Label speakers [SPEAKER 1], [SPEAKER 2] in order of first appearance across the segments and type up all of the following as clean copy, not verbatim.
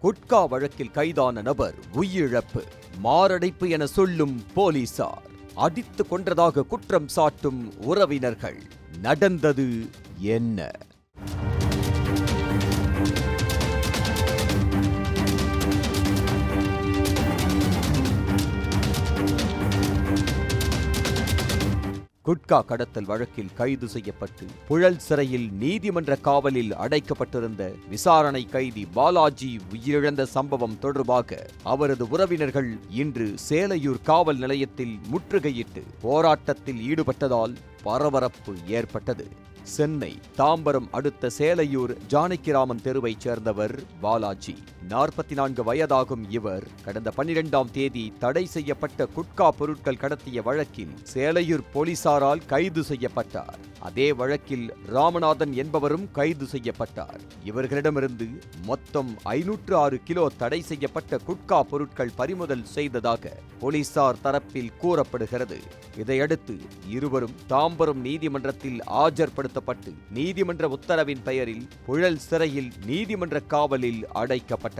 [SPEAKER 1] குட்கா வழக்கில் கைதான நபர் உயிரிழப்பு, மாரடைப்பு என சொல்லும் போலீசார், அடித்துக் கொன்றதாக குற்றம் சாட்டும் உறவினர்கள். நடந்தது என்ன? குட்கா கடத்தல் வழக்கில் கைது செய்யப்பட்டு புழல் சிறையில் நீதிமன்ற காவலில் அடைக்கப்பட்டிருந்த விசாரணை கைதி பாலாஜி உயிரிழந்த சம்பவம் தொடர்பாக அவரது உறவினர்கள் இன்று சேலையூர் காவல் நிலையத்தில் முற்றுகையிட்டு போராட்டத்தில் ஈடுபட்டதால் பரபரப்பு ஏற்பட்டது. சென்னை தாம்பரம் அடுத்த சேலையூர் ஜானகிராமன் தெருவைச் சேர்ந்தவர் பாலாஜி. 44 வயதாகும் இவர் கடந்த 12ஆம் தேதி தடை செய்யப்பட்ட குட்கா பொருட்கள் கடத்திய வழக்கில் சேலையூர் போலீசாரால் கைது செய்யப்பட்டார். அதே வழக்கில் ராமநாதன் என்பவரும் கைது செய்யப்பட்டார். இவர்களிடமிருந்து மொத்தம் 506 கிலோ தடை செய்யப்பட்ட குட்கா பொருட்கள் பறிமுதல் செய்ததாக போலீசார் தரப்பில் கூறப்படுகிறது. இதையடுத்து இருவரும் தாம்பரம் நீதிமன்றத்தில் ஆஜர்படுத்தப்பட்டு நீதிமன்ற உத்தரவின் பெயரில் புழல் சிறையில் நீதிமன்ற காவலில் அடைக்கப்பட்டனர்.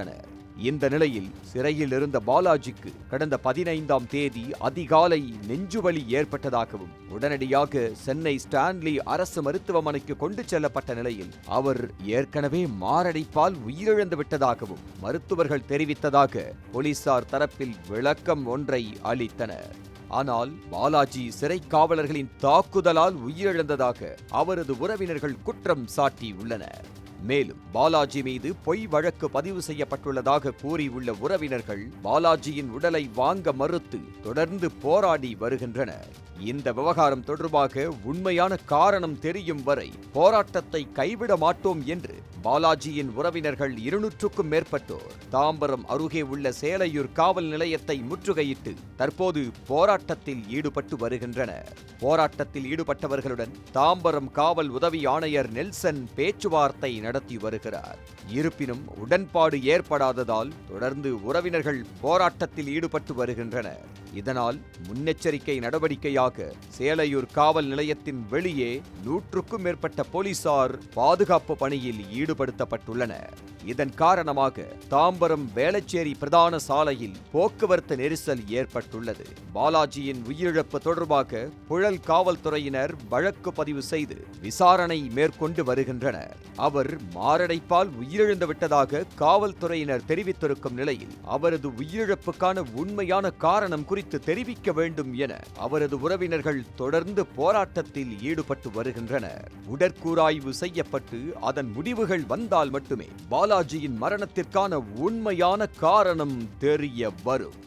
[SPEAKER 1] இந்த நிலையில் சிறையில் இருந்த பாலாஜிக்கு கடந்த 15ஆம் தேதி அதிகாலை நெஞ்சுவலி ஏற்பட்டதாகவும் உடனடியாக சென்னை ஸ்டான்லி அரசு மருத்துவமனைக்கு கொண்டு செல்லப்பட்ட நிலையில் அவர் ஏற்கனவே மாரடைப்பால் உயிரிழந்து விட்டதாகவும் மருத்துவர்கள் தெரிவித்ததாக போலீசார் தரப்பில் விளக்கம் ஒன்றை அளித்தனர். ஆனால் பாலாஜி சிறை காவலர்களின் தாக்குதலால் உயிரிழந்ததாக அவரது உறவினர்கள் குற்றம் சாட்டியுள்ளனர். மேலும் பாலாஜி மீது பொய் வழக்கு பதிவு செய்யப்பட்டுள்ளதாக கூறியுள்ள உறவினர்கள் பாலாஜியின் உடலை வாங்க மறுத்து தொடர்ந்து போராடி வருகின்றனர். இந்த விவகாரம் தொடர்பாக உண்மையான காரணம் தெரியும் வரை போராட்டத்தை கைவிட மாட்டோம் என்று பாலாஜியின் உறவினர்கள் 200க்கும் மேற்பட்டோர் தாம்பரம் அருகே உள்ள சேலையூர் காவல் நிலையத்தை முற்றுகையிட்டு தற்போது போராட்டத்தில் ஈடுபட்டு வருகின்றனர். போராட்டத்தில் ஈடுபட்டவர்களுடன் தாம்பரம் காவல் உதவி ஆணையர் நெல்சன் பேச்சுவார்த்தை நடத்தி வருகிறார். இருப்பினும் உடன்பாடு ஏற்படாததால் தொடர்ந்து உறவினர்கள் போராட்டத்தில் ஈடுபட்டு வருகின்றனர். இதனால் முன்னெச்சரிக்கை நடவடிக்கையாக சேலையூர் காவல் நிலையத்தின் வெளியே 100க்கும் மேற்பட்ட போலீசார் பாதுகாப்பு பணியில் ஈடுபடுத்தப்பட்டுள்ளனர். இதன் காரணமாக தாம்பரம் வேளச்சேரி பிரதான சாலையில் போக்குவரத்து நெரிசல் ஏற்பட்டுள்ளது. பாலாஜியின் உயிரிழப்பு தொடர்பாக புழல் காவல்துறையினர் வழக்கு பதிவு செய்து விசாரணை மேற்கொண்டு வருகின்றனர். அவர் மாரடைப்பால் உயிரிழந்து விட்டதாக காவல்துறையினர் தெரிவித்திருக்கும் நிலையில் அவரது உயிரிழப்புக்கான உண்மையான காரணம் குறித்து தெரிவிக்க வேண்டும் என அவரது உறவினர்கள் தொடர்ந்து போராட்டத்தில் ஈடுபட்டு வருகின்றனர். உடற்கூறாய்வு செய்யப்பட்டு அதன் முடிவுகள் வந்தால் மட்டுமே பாலாஜியின் மரணத்திற்கான உண்மையான காரணம் தெரிய வரும்.